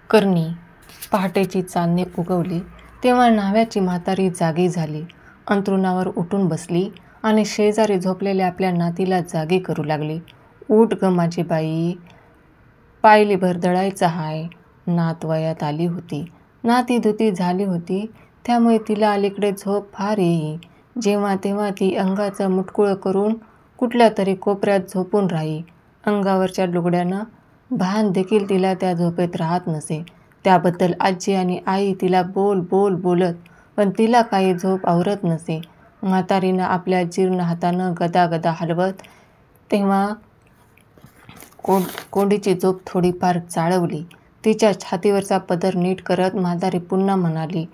करणी. पहाटेची चांदणी उगवली तेव्हा न्हाव्याची म्हातारी जागी झाली. अंथरुणावर उठून बसली आणि शेजारी झोपलेल्या आपल्या नातीला जागी करू लागली. "उठ ग माझी बाई, पायलीभर दळायचं हाय." नात वयात आली होती. नाती धुती झाली होती, त्यामुळे तिला अलीकडे झोप फार येई. जेव्हा तेव्हा ती अंगाचं मुटकुळं करून कुठल्या तरी कोपऱ्यात झोपून राही. अंगावरच्या लुगड्यानं भान देखील तिला त्या झोपेत राहत नसे. त्याबद्दल आजी आणि आई तिला बोल बोल बोलत, पण तिला काही झोप आवरत नसे. म्हातारीनं आपल्या जीर्ण हातानं गदागदा हलवत तेव्हा कोंडीची झोप थोडीफार चाळवली. तिच्या छातीवरचा पदर नीट करत म्हातारी पुन्हा म्हणाली,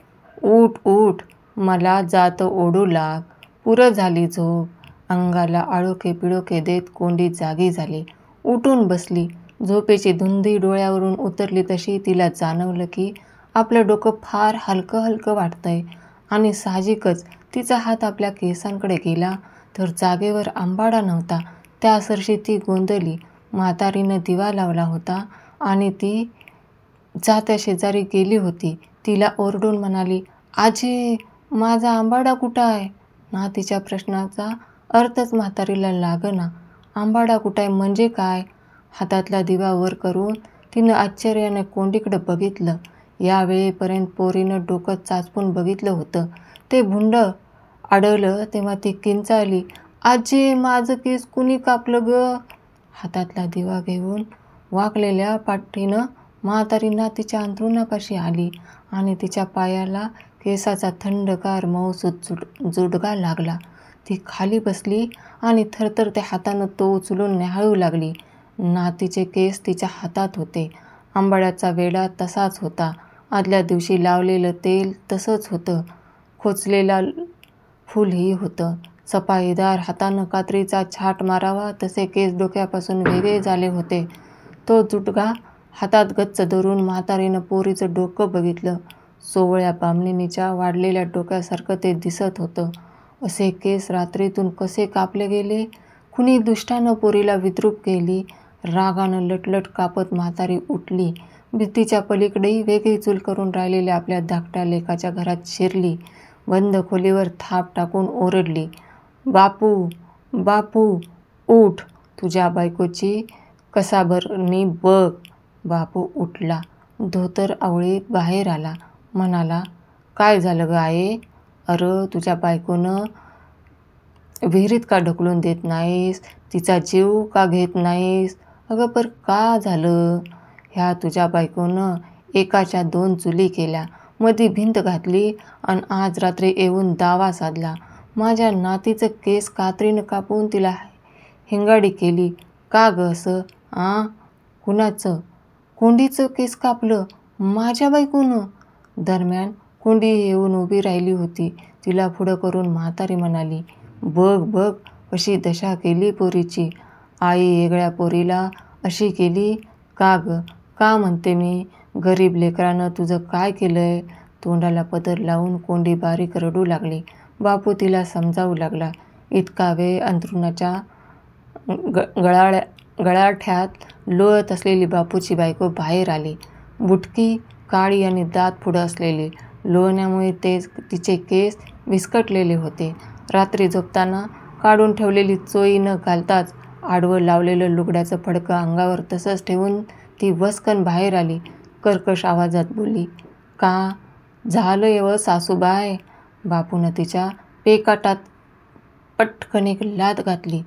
"उठ उठ, मला जात ओढू लाग." पुरं झाली झोप. अंगाला आळोखे पिळोखे देत कोंडी जागी झाली. उठून बसली. झोपेची धुंदी डोळ्यावरून उतरली तशी तिला जाणवलं की आपलं डोकं फार हलकं हलकं वाटतंय आणि साहजिकच तिचा हात आपल्या केसांकडे गेला तर जागेवर आंबाडा नव्हता. त्यासरशी ती गोंधळली. म्हातारीनं दिवा लावला होता आणि ती जात्या शेजारी गेली होती. तिला ओरडून म्हणाली, "आजे, माझा आंबाडा कुठं आहे?" नातीच्या प्रश्नाचा अर्थच म्हातारीला लागना. आंबाडा कुठं आहे म्हणजे काय? हातातला दिवा वर करून तिनं आश्चर्याने कोंडीकडे बघितलं. यावेळेपर्यंत पोरीनं डोकं चाचपून बघितलं होतं. ते भुंड आडलं तेव्हा ती किंचाळली, "आजे, माझं केस कुणी कापलं ग?" हातातला दिवा घेऊन वाकलेल्या पाठीनं म्हातारी नातीच्या अंथरुणापाशी आली आणि तिच्या पायाला केसाचा थंडगार मऊसूत जुडगा लागला. ती खाली बसली आणि थरथर त्या हातानं तो उचलून न्याहाळू लागली. नातीचे केस तिच्या हातात होते. आंबाड्याचा वेढा तसाच होता. आदल्या दिवशी लावलेलं तेल तसंच होतं. खोचलेला फुलही होतं. सफाईदार हातानं कात्रीचा छाट मारावा तसे केस डोक्यापासून वेगळे झाले होते. तो जुडगा हातात गच्च धरून म्हातारीनं पोरीचं डोकं बघितलं. सोवळ्या बामणीच्या वाढलेल्या डोक्यासारखं ते दिसत होतं. असे केस रात्रीतून कसे कापले गेले? कुणी दुष्टानं पोरीला विद्रूप केली? रागानं लटलट कापत म्हातारी उठली. भीतीच्या पलीकडेही वेगळी चूल करून राहिलेल्या आपल्या धाकट्या लेकाच्या घरात शिरली. बंद खोलीवर थाप टाकून ओरडली, "बापू, बापू, उठ, तुझ्या बायकोची कसाभरणी बघ." बापू उठला. धोतर आवळीत बाहेर आला. म्हणाला, "काय झालं ग आये? अरे, तुझ्या बायकोनं विहिरीत का ढकलून देत नाहीस? तिचा जीव का घेत नाहीस?" "अगं, पर का झालं?" "ह्या तुझ्या बायकोनं एकाच्या 2 चुली केल्या, मधी भिंत घातली आणि आज रात्री येऊन दावा साधला. माझ्या नातीचं केस कात्रीनं कापून तिला हिंगाडी केली." "का ग असं? आ? कुणाचं?" "कोंडीचं केस कापलं माझ्या बायकोनं." दरम्यान कोंडी येऊन उभी राहिली होती. तिला पुढं करून म्हातारी म्हणाली, "बघ बघ कशी दशा केली पोरीची. आई वेगळ्या पोरीला अशी केली का ग?" "का म्हणते मी? गरीब लेकरानं तुझं काय केलंय?" तोंडाला पदर लावून कोंडी बारीक रडू लागली. बापू तिला समजावू लागला. इतका वेळ अंथरुणाच्या गळाठ्यात लोळत असलेली बापूची बायको बाहेर आली. बुटकी, काळी आणि दात पुढं असलेली. लोळण्यामुळे तिचे केस विस्कटलेले होते. रात्री झोपताना काढून ठेवलेली चोळी न घालताच आडवं लावलेलं लुगड्याचं फडकं अंगावर तसंच ठेवून ती वस्कन बाहेर आली. कर्कश आवाजात बोलली, "का झालंय व सासूबाय?" बापूनं तिच्या पेकाटात पटकन एक लाथ घातली.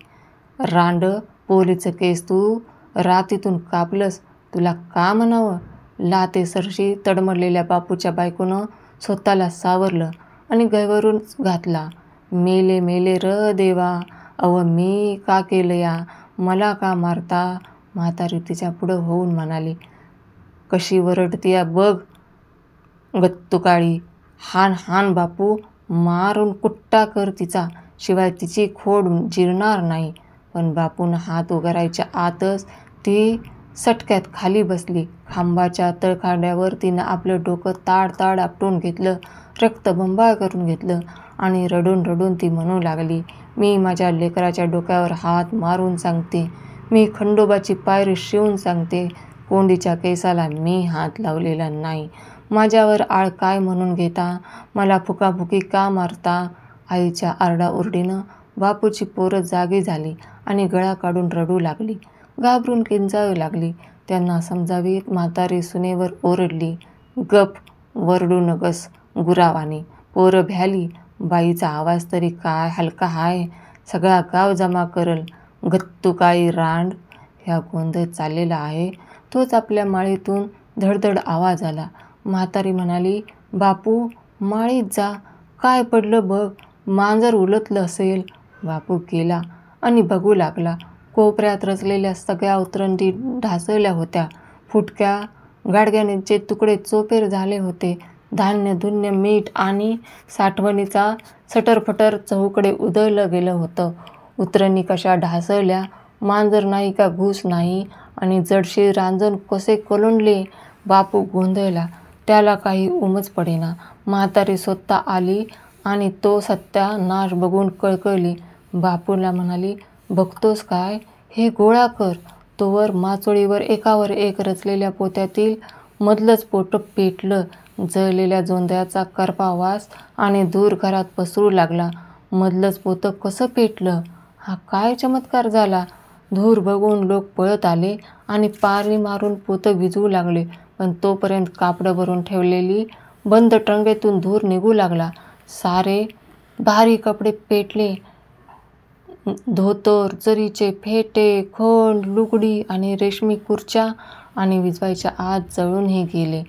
"रांड, पोरीचं केस तू रातीतून कापलंस, तुला का म्हणावं?" लाथेसरशी तडमडलेल्या बापूच्या बायकोनं स्वतःला सावरलं आणि गैवरून घातला, "मेले मेले र देवा, अव मी का केलं या? मला का मारता?" म्हातारी तिच्या पुढं होऊन म्हणाली, "कशी वरडतीया बघ गत्तुकाळी. हाण हाण बापू, मारून कुट्टा कर तिचा, शिवाय तिची खोड जिरणार नाही." पण बापूनं हात उगारायच्या आतच ती सटक्यात खाली बसली. खांबाच्या तळखंडावर तिनं आपलं डोकं ताड ताड आपटून घेतलं, रक्तबंबाळ करून घेतलं आणि रडून रडून ती म्हणू लागली, "मी माझ्या लेकराच्या डोक्यावर हात मारून सांगते, मी खंडोबाची पायरी शिवून सांगते, कोंडीच्या केसाला मी हात लावलेला नाही. माझ्यावर आळ काय म्हणून घेता? मला फुकाफुकी का मारता? आईच्या आरडाओरडीनं बापूची पोरं जागी झाली आणि गळा काढून रडू लागली. घाबरून किंचाळू लागली. त्यांना समजावीत म्हातारी सुनेवर ओरडली, गप, वरडू नगस गुरावानी. पोरं भ्याली. बाईचा आवाज तरी काय हलका हाय, सगळा गाव जमा करल. गत्तू काळी रांड. ह्या गोंधळ चाललेला आहे तोच आपल्या माळीतून धडधड आवाज आला. म्हातारी म्हणाली, बापू माळीत जा, काय पडलं बघ, मांजर उलटलं असेल. बापू गेला आणि बघू लागला. कोपऱ्यात रचलेल्या सगळ्या उतरंडी ढासळल्या होत्या. फुटक्या गाडग्याचे तुकडे चोपेर झाले होते. धान्य, धुन्य, मीठ आणि साठवणीचा सटरफटर चहूकडे उधळलं गेलं होतं. उतरणी कशा ढासळल्या, मांजर नाही का घूस नाही, आणि जडशी रांजण कसे कोलंडले. बापू गोंधळला. त्याला काही उमज पडेना. म्हातारी स्वतः आली आणि तो सत्यानाश बघून कळकळली. बापूला म्हणाली, बघतोस काय, हे गोळा कर. तोवर माचोळीवर एकावर एक रचलेल्या पोत्यातील मधलंच पोटं पेटलं. जळलेल्या जोंधळ्याचा करपा वास आणि धूर घरात पसरू लागला. मधलंच पोतं कसं पेटलं? हा काय चमत्कार झाला? धूर बघून लोक पळत आले आणि पारी मारून पोतं विझवू लागले. पण तोपर्यंत कापडं भरून ठेवलेली बंद टंगेतून धूर निघू लागला. सारे भारी कपडे पेटले. धोतर, जरीचे फेटे, खण, लुगडी आणि रेशमी खुर्च्या आणि विझवायच्या आत जळूनही गेले.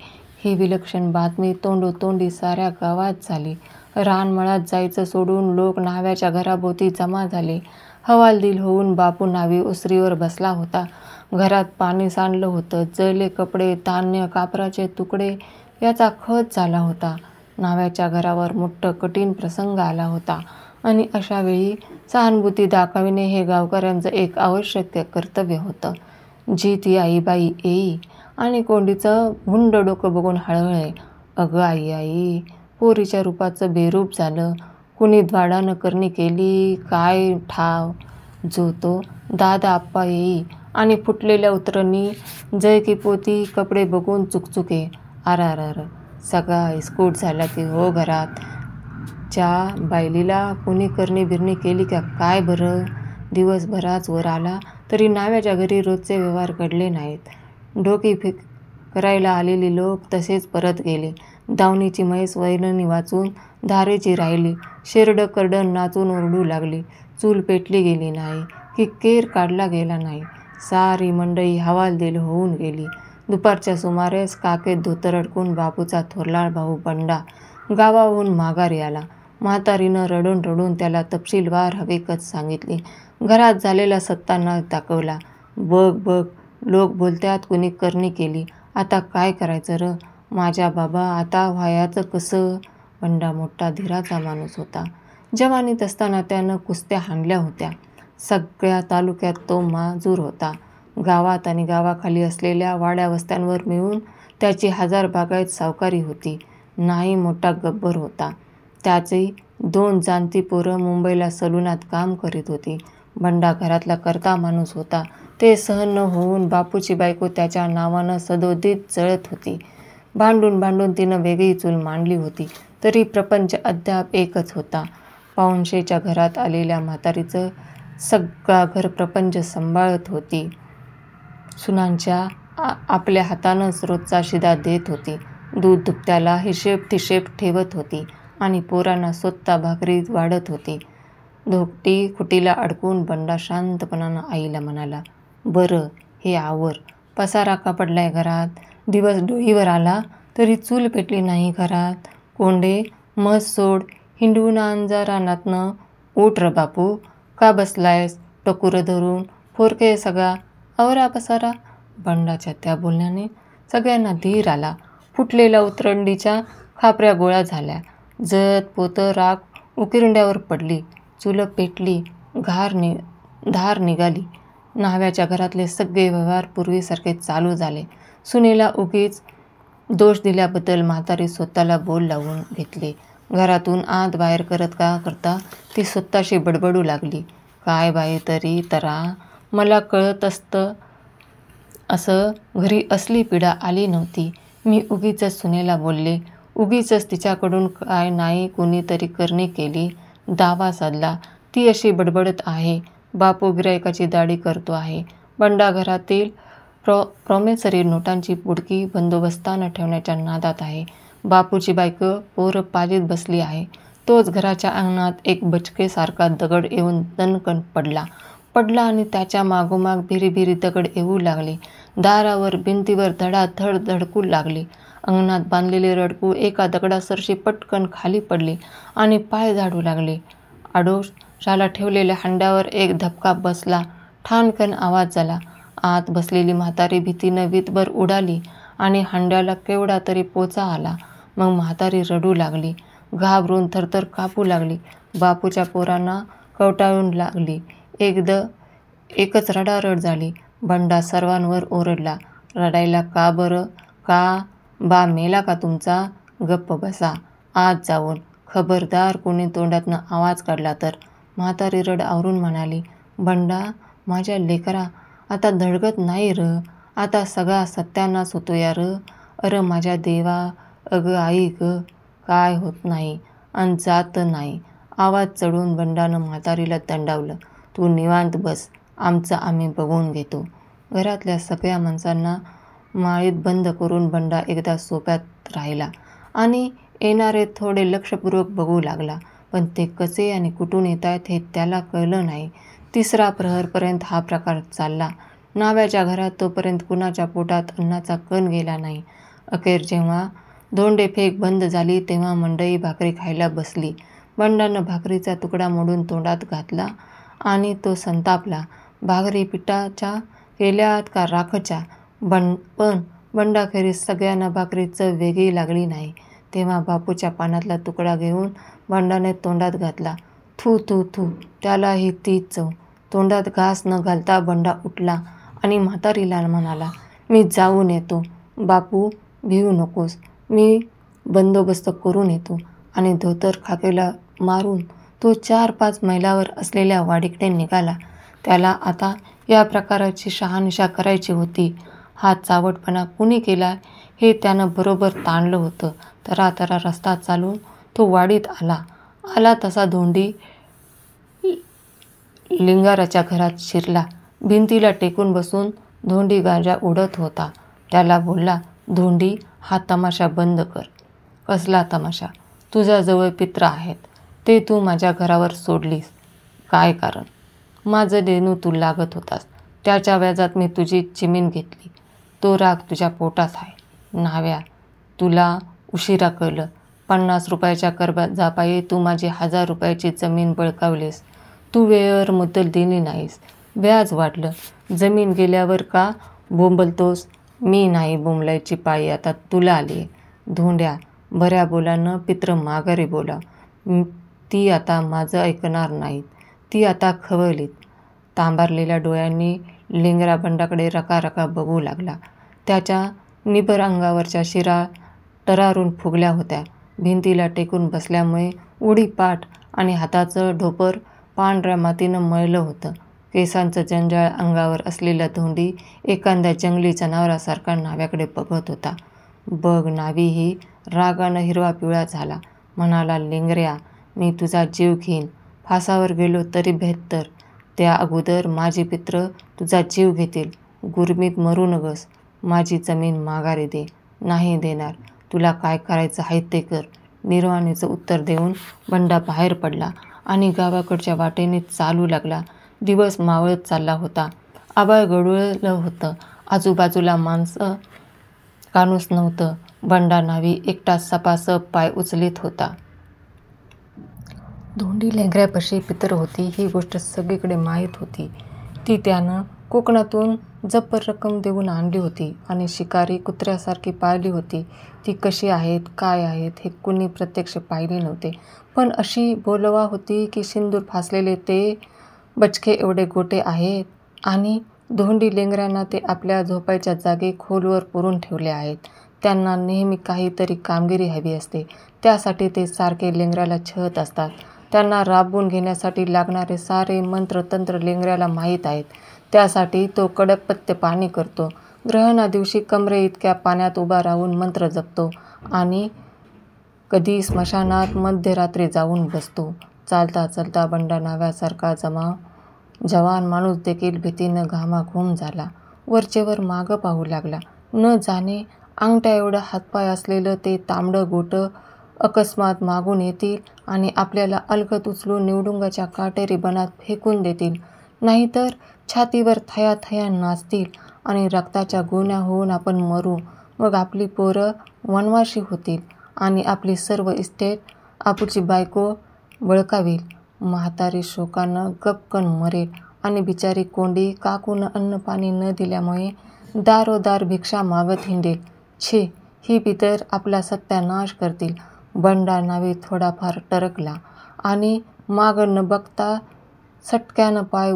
ही विलक्षण बातमी तोंडोतोंडी साऱ्या गावात झाली. रानमळात जायचं सोडून लोक न्हाव्याच्या घराभोवती जमा झाले. हवालदिल होऊन बापू न्हावी ओसरीवर बसला होता. घरात पाणी सांडलं होतं. जळले कपडे, धान्य, कापराचे तुकडे याचा खच झाला होता. न्हाव्याच्या घरावर मोठं कठीण प्रसंग आला होता आणि अशावेळी सहानुभूती दाखविणे हे गावकऱ्यांचं एक आवश्यक कर्तव्य होतं. जी ती आईबाई येई आणि कोंडीचं हुंड डोकं बघून हळहळे, अगं आई आई, पोरीच्या रूपाचं बेरूप झालं. कुणी द्वाडानं करणी केली काय ठाव. जो तो दादा आप्पा येई आणि फुटलेल्या उतरणी, जळकी पोती, कपडे बघून चुकचुके. अरारर, सगळा इस्कूट झाला की हो घरात. च्या बायलीला कुणी करणी बिरणी केली का काय बरं? दिवसभराच वर आला तरी न्हाव्याच्या घरी रोजचे व्यवहार घडले नाहीत. डोकी करायला आलेली लोक तसेच परत गेले. दावणीची म्हैस वैरणी वाचून धारेची राहिली. शेरडं करडं नाचून ओरडू लागली. चूल पेटली गेली नाही की केर काढला गेला नाही. सारी मंडई हवालदिल होऊन गेली. दुपारच्या सुमारेस काकेत धोतर अडकून बापूचा थोरला भाऊ बंडा गावाहून माघारी आला. म्हातारीनं रडून रडून त्याला तपशीलवार हकीकत सांगितली. घरात झालेला सत्यानाश दाखवला. बघ बघ, लोक बोलत्यात कुणी करणी केली. आता काय करायचं र माझ्या बाबा, आता व्हायाचं कसं? बंडा मोठा धीराचा माणूस होता. जवानीत असताना त्यानं कुस्त्या हाणल्या होत्या. सगळ्या तालुक्यात तो माजूर होता. गावात आणि गावाखाली असलेल्या वाड्यावस्त्यांवर मिळून त्याची 1000 बागायत सावकारी होती. नाही मोठा गब्बर होता. त्याची 2 जाणती पोरं मुंबईला सलूनात काम करीत होती. बंडा घरातला करता माणूस होता. ते सहन न होऊन बापूची बायको त्याच्या नावानं सदोदित जळत होती. भांडून भांडून तिनं वेगळी चूल मांडली होती. तरी प्रपंच अद्याप एकच होता. पाऊणशेच्या घरात आलेल्या म्हातारीचं सगळा घर प्रपंच सांभाळत होती. सुनांच्या आपल्या हातानंच रोजचा शिदा देत होती. दूध दुभत्याला हिशेब ठेवत होती आणि पोरांना स्वतः भाकरी वाढत होती. धोकटी खुटीला अडकून बंडा शांतपणानं आईला म्हणाला, बरं हे आवर. पसारा का पडलाय घरात? दिवस डोईवर आला तरी चूल पेटली नाही घरात. कोंडे मस सोड, हिंडवून आण जा रानातनं. उठ र बापू, का बसलायस टकुरं धरून? फोरके सगळा, आवरा पसारा. बंडाच्या त्या बोलण्याने सगळ्यांना धीर आला. फुटलेल्या उतरंडीच्या खापऱ्या गोळा झाल्या. जळत पोतं राख उकिरड्यावर पडली. चूल पेटली. धार निघाली. न्हाव्याच्या घरातले सगळे व्यवहार पूर्वीसारखे चालू झाले. सुनेला उगीच दोष दिल्याबद्दल म्हातारी स्वतःला बोल लावून घेतली. घरातून आत बाहेर करता ती स्वतःशी बडबडू लागली, काय बाई तरी तरा, मला कळत असतं असं घरी असली पीडा आली नव्हती. मी उगीचच सुनेला बोलले. उगीचच तिच्याकडून काय नाही कोणीतरी करणी केली. दावा साधला. ती अशी बडबडत आहे. बापू गिरायकाची दाढी करतो आहे. बंडा घरातील प्रॉमिसरी नोटांची पुडकी बंदोबस्तानं ठेवण्याच्या नादात आहे. बापूची बायको पोरं पालीत बसली आहे. तोच घराच्या अंगणात एक बचकेसारखा दगड येऊन दणकन पडला आणि त्याच्या मागोमाग भिरी दगड येऊ लागले. दारावर भिंतीवर धडाधड धडकू लागली. अंगणात बांधलेले रडकू एका दगडासरशी पटकन खाली पडले आणि पाय झाडू लागले. आडोशाला ठेवलेल्या हांड्यावर एक धपका बसला. ठाणकन आवाज झाला. आत बसलेली म्हातारी भीतीनं वीतभर उडाली आणि हांड्याला केवढा तरी पोचा आला. मग म्हातारी रडू लागली. घाबरून थरथर कापू लागली. बापूच्या पोरांना कवटाळून लागली. एकच रडारड झाली. बंडा सर्वांवर ओरडला. रडायला का बरं? का बा मेला का तुमचा? गप्प बसा. आत जाऊन. खबरदार कोणी तोंडातनं आवाज काढला तर. म्हातारी रड आवरून म्हणाली. बंडा माझ्या लेकरा, आता धडगत नाही र. आता सगळा सत्यानाश होतो या र. अरे माझ्या देवा, अगं आई ग, काय होत नाही अन जात नाही. आवाज चढून बंडानं म्हातारीला दंडावलं. तू निवांत बस, आमचं आम्ही बघून घेतो. घरातल्या सगळ्या माणसांना माळीत बंद करून बंडा एकदा सोप्यात राहिला आणि येणारे थोडे लक्षपूर्वक बघू लागला. पण ते कसे आणि कुठून येत आहेत हे त्याला कळलं नाही. 3रा प्रहरपर्यंत हा प्रकार चालला. नाव्याच्या घरात तोपर्यंत कुणाच्या पोटात अन्नाचा कण गेला नाही. अखेर जेव्हा धोंडे फेक बंद झाली तेव्हा मंडळी भाकरी खायला बसली. बंडानं भाकरीचा तुकडा मोडून तोंडात घातला आणि तो संतापला. भाकरी पिठाच्या केल्यात का राखच्या? पण बंडाखेरीज सगळ्यांना भाकरी चव वेगळी लागली नाही. तेव्हा बापूच्या पानातला तुकडा घेऊन बंडाने तोंडात घातला. थू थू थू, त्यालाही तीच चव. तोंडात घास न घालता बंडा उठला आणि म्हातारीला म्हणाला. मी जाऊन येतो. बापू भिवू नकोस, मी बंदोबस्त करून येतो. आणि धोतर खाकेला मारून तो 4-5 मैलावर असलेल्या वाडीकडे निघाला. त्याला आता या प्रकाराची शहानिशा करायची होती. हा चावटपणा कुणी केला हे त्यानं बरोबर ताणलं होतं. तरा रस्ता चालून तो वाडीत आला तसा धोंडी लिंगाराच्या घरात शिरला. भिंतीला टेकून बसून धोंडी गांजा उडत होता. त्याला बोलला. धोंडी, हा तमाशा बंद कर. कसला तमाशा? तुझ्याजवळ पित्र आहेत, ते तू माझ्या घरावर सोडलीस. काय कारण? माझं देणू तू लागत होतास, त्याच्या व्याजात मी तुझी जमीन घेतली. तो राग तुझ्या पोटात आहे. न्हाव्या, तुला उशिरा कळलं. 50 रुपयाच्या कर्जापायी तू माझी 1000 रुपयाची जमीन बळकावलीस. तू वेळेवर मुद्दल दिली नाहीस. व्याज वाढलं. जमीन गेल्यावर का बोंबलतोस? मी नाही बोंबलायची पाळी आता तुला आली आहे. धोंड्या, बऱ्या बोलानं पित्र माघारी बोला. ती आता माझं ऐकणार नाहीत. ती आता खवळलीत. तांबारलेल्या डोळ्यांनी लिंगरा बंडाकडे रका बघू लागला. त्याच्या निबर अंगावरच्या शिरा टरारून फुगल्या होत्या. भिंतीला टेकून बसल्यामुळे उडी पाठ आणि हाताचं ढोपर पांढऱ्या मातीनं मळलं होतं. केसांचं जंजाळ अंगावर असलेला धोंडी एखाद्या जंगली जनावरासारखा न्हाव्याकडे बघत होता. बघ न्हावीही रागानं हिरवा पिवळा झाला. म्हणाला. लिंगऱ्या, मी तुझा जीव घेईन. फासावर गेलो तरी बेहत्तर. त्या अगोदर माझी पित्र तुझा जीव घेतील. गुरमीत मरू नगस. माझी जमीन माघारी दे. नाही देणार. तुला काय करायचं आहे ते कर. निर्वाणीचं उत्तर देऊन बंडा बाहेर पडला आणि गावाकडच्या वाटेने चालू लागला. दिवस मावळत चालला होता. आभाळ गडूळलं होतं. आजूबाजूला माणसं काणूस नव्हतं. बंडा न्हावी एकटा सपासप पाय उचलीत होता. धोंडी लेंगऱ्यापाशी पितर होती ही गोष्ट सगळीकडे माहीत होती. ती त्यानं कोकणातून जब्बर रक्कम देऊन आणली होती आणि शिकारी कुत्र्यासारखी पाळली होती. ती कशी आहेत, काय आहेत हे कुणी प्रत्यक्ष पाहिले नव्हते. पण अशी बोलवा होती की सिंदूर फासलेले ते बचके एवढे गोटे आहेत आणि धोंडी लेंगऱ्यांना ते आपल्या झोपायच्या जागी खोलवर पुरून ठेवले आहेत. त्यांना नेहमी काहीतरी कामगिरी हवी असते. त्यासाठी ते सारखे लेंगऱ्याला छळत असतात. त्यांना राबवून घेण्यासाठी लागणारे सारे मंत्र तंत्र लेंगऱ्याला माहीत आहेत. त्यासाठी तो कडक पत्ते पाणी करतो. ग्रहणा दिवशी कमरे इतक्या पाण्यात उभा राहून मंत्र जपतो आणि कधी स्मशानात मध्यरात्री जाऊन बसतो. चालता चालता बंडा नाव्यासारखा जवान माणूस देखील भीतीनं घामाघूम झाला. वरचेवर मागं पाहू लागला. न जाणे अंगठ्या एवढं हातपाय असलेलं ते तांबडं गोटं अकस्मात मागून येतील आणि आपल्याला अलगद उचलून निवडुंगाच्या काटेरी बनात फेकून देतील, नाहीतर छातीवर थया नाचतील आणि रक्ताच्या गुन्ह्या होऊन आपण मरू. मग आपली पोरं वनवाशी होतील आणि आपली सर्व इस्टेट आपुची बायको बळकावील. म्हातारी शोकानं गपकन मरेल आणि बिचारी कोंडी काकूनं अन्नपाणी न दिल्यामुळे दारोदार भिक्षा मागत हिंडेल. छे, ही बिदर आपला सत्यानाश करतील. बंडा नावी थोडाफार टरकला आणि मागं न बघता सटक्यानं पाय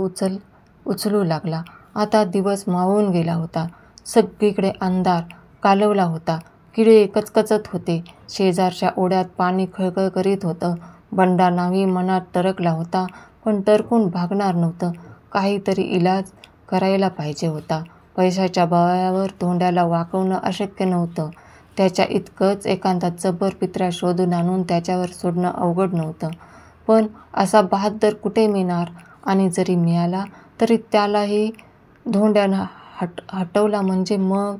उचलू लागला. आता दिवस मावळून गेला होता. सगळीकडे अंधार कालवला होता. किडे कचकचत होते. शेजारच्या ओढ्यात पाणी खळखळ करीत होतं. बंडा नावी मनात टरकला होता, पण टरकून भागणार नव्हतं. काहीतरी इलाज करायला पाहिजे होता. पैशाच्या बळावर धोंड्याला वाकवणं अशक्य नव्हतं. त्याच्या इतकंच एखादा जब्बर पित्र्या शोधून आणून त्याच्यावर सोडणं अवघड नव्हतं. पण असा बहाद्दर कुठे मिळणार? आणि जरी मिळाला तरी त्यालाही धोंड्यानं हटवला म्हणजे मग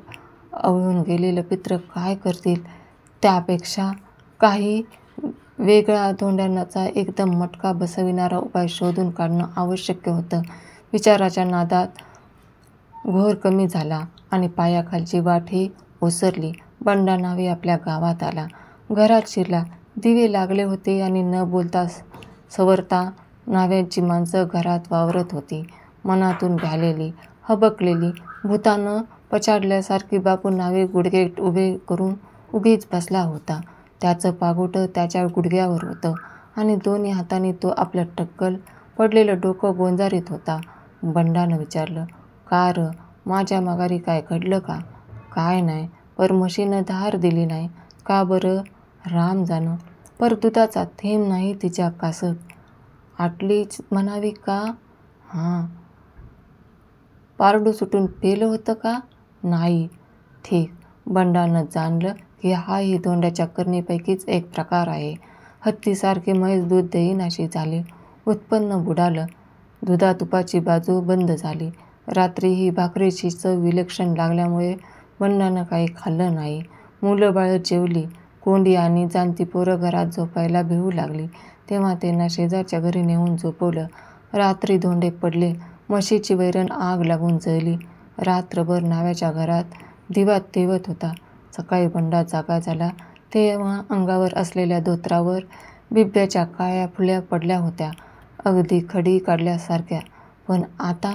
आवळून गेलेलं पित्र काय करतील? त्यापेक्षा काही वेगळा धोंड्याचा एकदम मटका बसविणारा उपाय शोधून काढणं आवश्यक होतं. विचाराच्या नादात घोर कमी झाला आणि पायाखालची वाटही ओसरली. बंडा नावी आपल्या गावात आला. घरात शिरला. दिवे लागले होते आणि न बोलता सवरता नाव्यांची माणसं घरात वावरत होती. मनातून भ्यालेली, हबकलेली, भूतानं पछाडल्यासारखी बापू नावे गुडघे उभे करून उगीच बसला होता. त्याचं पागोटं त्याच्या गुडघ्यावर होतं आणि दोन्ही हातांनी तो आपलं टक्कल पडलेलं डोकं गोंजारीत होता. बंडानं विचारलं, का र, माझ्या माघारी काय घडलं का? काय नाही, पर म्हशीनं धार दिली नाही का बरं? राम जाणं, पर दुधाचा थेंब नाही तिच्या कासत. आटलीच म्हणावी का? हां. पारडू सुटून पेलं होतं का? नाही. ठीक. बंडानं जाणलं की हाही धोंड्याच्या करणीपैकीच एक प्रकार आहे. हत्तीसारखे म्हैस दूध देईनाशी झाली. उत्पन्न बुडालं. दुधातुपाची बाजू बंद झाली. रात्रीही भाकरीची चव विलक्षण लागल्यामुळे बंडानं काही खाल्लं नाही. मुलं बाळं जेवली. कोंडी आणि जाणती पोरं घरात झोपायला भिवू लागली तेव्हा त्यांना शेजारच्या घरी नेऊन झोपवलं. रात्री धोंडे पडले. म्हशीची वैरण आग लागून जळली. रात्रभर नाव्याच्या घरात दिवा तेवत होता. सकाळी बंडा जागा झाला तेव्हा अंगावर असलेल्या धोतरावर बिब्याच्या काळ्या फुल्या पडल्या होत्या, अगदी खडी काढल्यासारख्या. पण आता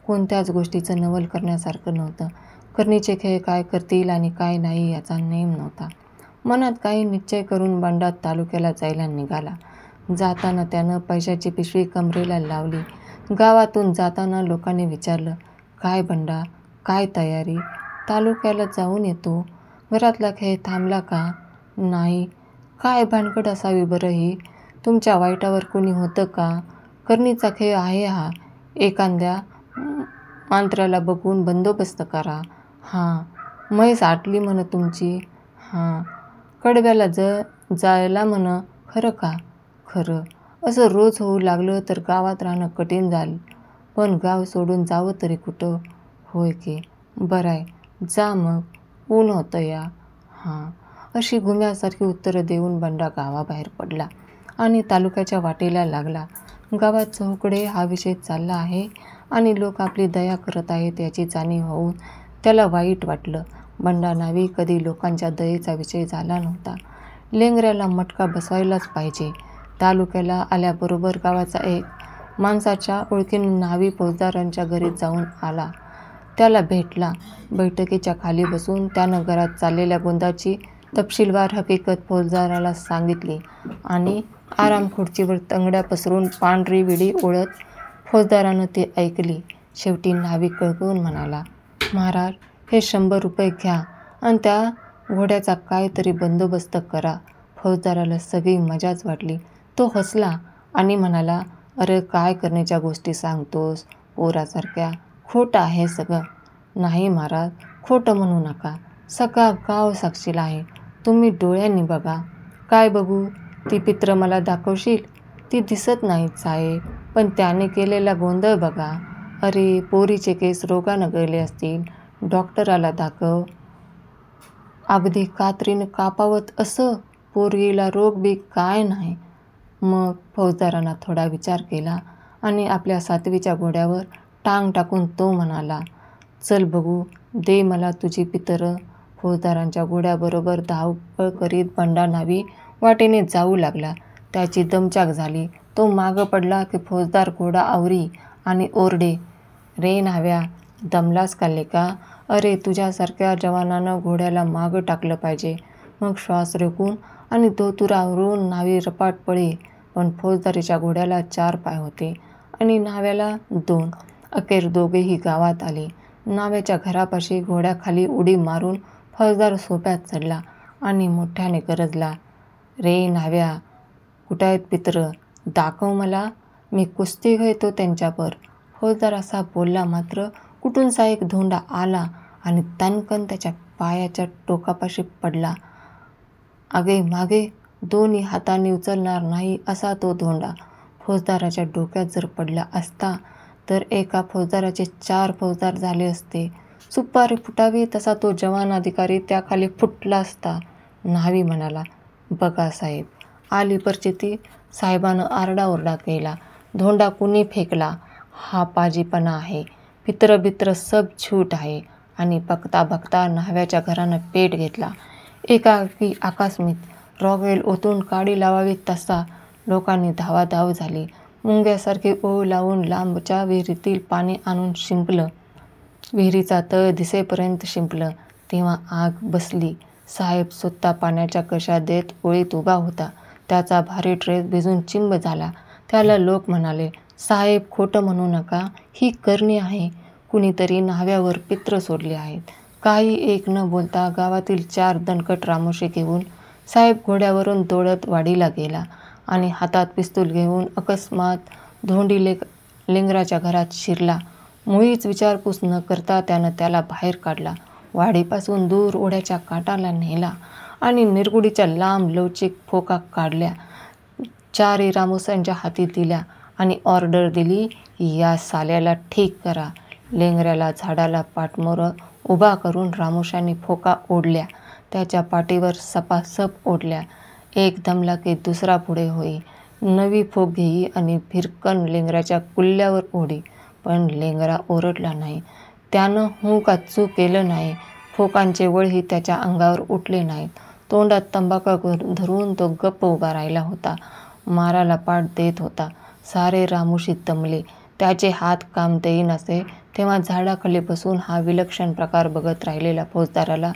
कोणत्याच गोष्टीचं नवल करण्यासारखं नव्हतं. करणीचे खेळ काय करतील आणि काय नाही याचा नेम नव्हता. मनात काही निश्चय करून बंडा तालुक्याला जायला निघाला. जाताना त्यानं पैशाची पिशवी कमरेला लावली. गावातून जाताना लोकांनी विचारलं, काय बंडा, काय तयारी? तालुक्याला जाऊन येतो. घरातला खेळ थांबला का? नाही. काय भानगड असावी बरं ही? तुमच्या वाईटावर कोणी होतं का? करणीचा खेळ आहे हा. एखाद्या मांत्र्याला बघून बंदोबस्त करा. हां. म्हैस आटली म्हण तुमची? हां. कडव्याला जायला म्हण. खरं का? खरं. असं रोज होऊ लागलं तर गावात राहणं कठीण झालं. पण गाव सोडून जावं तरी कुठं? होय की. बरंय, जा मग. ऊन होतं या. हां. अशी घुम्यासारखी उत्तरं देऊन बंडा गावाबाहेर पडला आणि तालुक्याच्या वाटेला लागला. गावात चहूकडे हा विषय चालला आहे आणि लोक आपली दया करत आहेत याची जाणीव होऊन त्याला वाईट वाटलं. बंडा नावी कधी लोकांच्या दयेचा विषय झाला नव्हता. लेंगऱ्याला मटका बसवायलाच पाहिजे. तालुक्याला आल्याबरोबर गावाचा एक माणसाच्या ओळखीनं नावी फौजदारांच्या घरी जाऊन आला. त्याला भेटला. बैठकीच्या खाली बसून त्यानं घरात चाललेल्या गोंधाची तपशीलवार हकीकत फौजदाराला सांगितली आणि आरामखुर्चीवर तंगड्या पसरून पांढरी विडी ओढत फौजदारानं ते ऐकली. शेवटी नावी कळकळून म्हणाला, महाराज, हे 100 रुपये घ्या आणि त्या घोड्याचा काय तरी बंदोबस्त करा. फौजदाराला सगळी मजाच वाटली. तो हसला आणि म्हणाला, अरे काय करण्याच्या गोष्टी सांगतोस पोरासारख्या? खोटं आहे सगळं. नाही महाराज, खोटं म्हणू नका. सगळा गाव साक्षीला आहे. तुम्ही डोळ्यांनी बघा. काय बघू? ती पित्र मला दाखवशील? ती दिसत नाहीत साहेब, पण त्याने केलेला गोंधळ बघा. अरे, पोरीचे केस रोगानं गळले असतील. डॉक्टराला दाखव. अगदी कात्रीनं कापावत असं. पोरगीला रोग बी काय नाही. मग फौजदारांना थोडा विचार केला आणि आपल्या 7वीच्या घोड्यावर टांग टाकून तो म्हणाला, चल बघू, दे मला तुझी पितरं. फौजदारांच्या घोड्याबरोबर धावपळ करीत बंडा न्हावी वाटेने जाऊ लागला. त्याची दमछाक झाली. तो मागं पडला की फौजदार घोडा आवरी आणि ओरडे, रे न्हाव्या, दमलास का लेका? अरे, तुझ्यासारख्या जवानानं घोड्याला मागं टाकलं पाहिजे. मग श्वास रोखून आणि धोतुरावरून न्हावी रपाट पळे. पण फौजदारीच्या घोड्याला 4 पाय होते आणि न्हाव्याला 2. अखेर दोघेही गावात आले. न्हाव्याच्या घरापाशी घोड्याखाली उडी मारून फौजदार सोप्यात चढला आणि मोठ्याने गरजला, रे न्हाव्या, कुठायत पित्र? दाखव मला. मी कुस्ती घेतो त्यांच्यावर. फौजदार असा बोलला मात्र कुठूनसा एक धोंडा आला आणि तणकन त्याच्या पायाच्या टोकापाशी पडला. आगे मागे दोन्ही हातांनी उचलणार नाही असा तो धोंडा. फौजदाराच्या डोक्यात जर पडला असता तर एका फौजदाराचे 4 फौजदार झाले असते. सुपारी फुटावी तसा तो जवान अधिकारी त्याखाली फुटला असता. न्हावी म्हणाला, बघा साहेब, आली परचिती. साहेबानं आरडाओरडा केला. धोंडा कुणी फेकला? हा पाजीपणा आहे. पित्र बित्र सब झूट आहे. आणि बघता बघता न्हाव्याच्या घरानं पेट घेतला. एकाएकी आकस्मित रॉकेल ओतून काडी लावावी तसा लोकांनी धावाधाव झाली. मुंग्यासारखी ओळ लावून लांबच्या विहिरीतील पाणी आणून शिंपलं. विहिरीचा तळ दिसेपर्यंत शिंपलं. तेव्हा आग बसली. साहेब स्वतः पाण्याच्या कशा देत ओळीत उभा होता. त्याचा भारी ड्रेस भिजून चिंब झाला. त्याला लोक म्हणाले, साहेब, खोटं म्हणू नका, ही करणी आहे. कुणीतरी न्हाव्यावर पित्र सोडले आहेत. काही एक न बोलता गावातील 4 दणकट रामोशी घेऊन साहेब घोड्यावरून दौडत वाडीला गेला आणि हातात पिस्तूल घेऊन अकस्मात धोंडी लेंगराच्या घरात शिरला. मुळीच विचारपूस न करता त्यानं त्याला बाहेर काढला. वाडीपासून दूर ओढ्याच्या काठाला नेला आणि निरगुडीच्या लांब लवचिक फोका काढल्या. 4 रामोसांच्या हाती दिल्या आणि ऑर्डर दिली, या साल्याला ठीक करा. लेंगऱ्याला झाडाला पाठमोरं उभा करून रामोशांनी फोका ओढल्या. त्याच्या पाठीवर सपासप ओढल्या. एक दमला की दुसरा पुढे होई. नवी फोक घेई आणि भिरकन लेंगऱ्याच्या कुल्ल्यावर ओढी. पण लेंगरा ओरडला नाही. त्यानं हू का चूक केलं नाही. फोकांचे वळही त्याच्या अंगावर उठले नाहीत. तोंडात तंबाखू धरून तो गप्प उभा राहिला होता. माराला पाठ देत होता. सारे रामोशी दमले. त्याचे हात काम देईनासे. तेव्हा झाडाखाली बसून हा विलक्षण प्रकार बघत राहिलेल्या फौजदाराला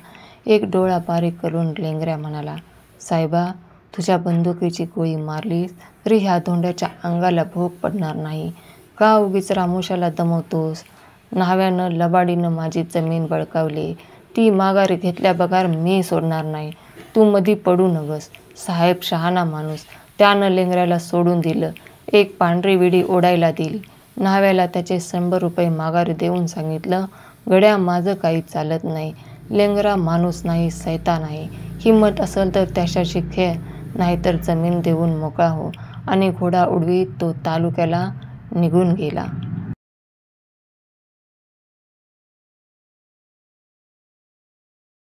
एक डोळा बारीक करून लेंगऱ्या म्हणाला, साहेबा, तुझ्या बंदुकीची गोळी मारलीस तरी ह्या धोंड्याच्या अंगाला भोग पडणार नाही. का उगीच रामोशाला दमवतोस? न्हाव्यानं लबाडीनं माझी जमीन बळकावली. ती माघारी घेतल्या बगार मी सोडणार नाही. तू मधी पडू नगस. साहेब शहाणा माणूस. त्यानं लेंगऱ्याला सोडून दिलं. एक पांढरी विडी ओढायला दिली. न्हाव्याला त्याचे 100 रुपये माघारी देऊन सांगितलं, गड्या, माझं काही चालत नाही. लेंगरा माणूस नाही, सैतान आहे. हिंमत असेल तर त्याच्याशी खेळ, नाहीतर जमीन देऊन मोकळा हो. आणि घोडा उडवीत तो तालुक्याला निघून गेला.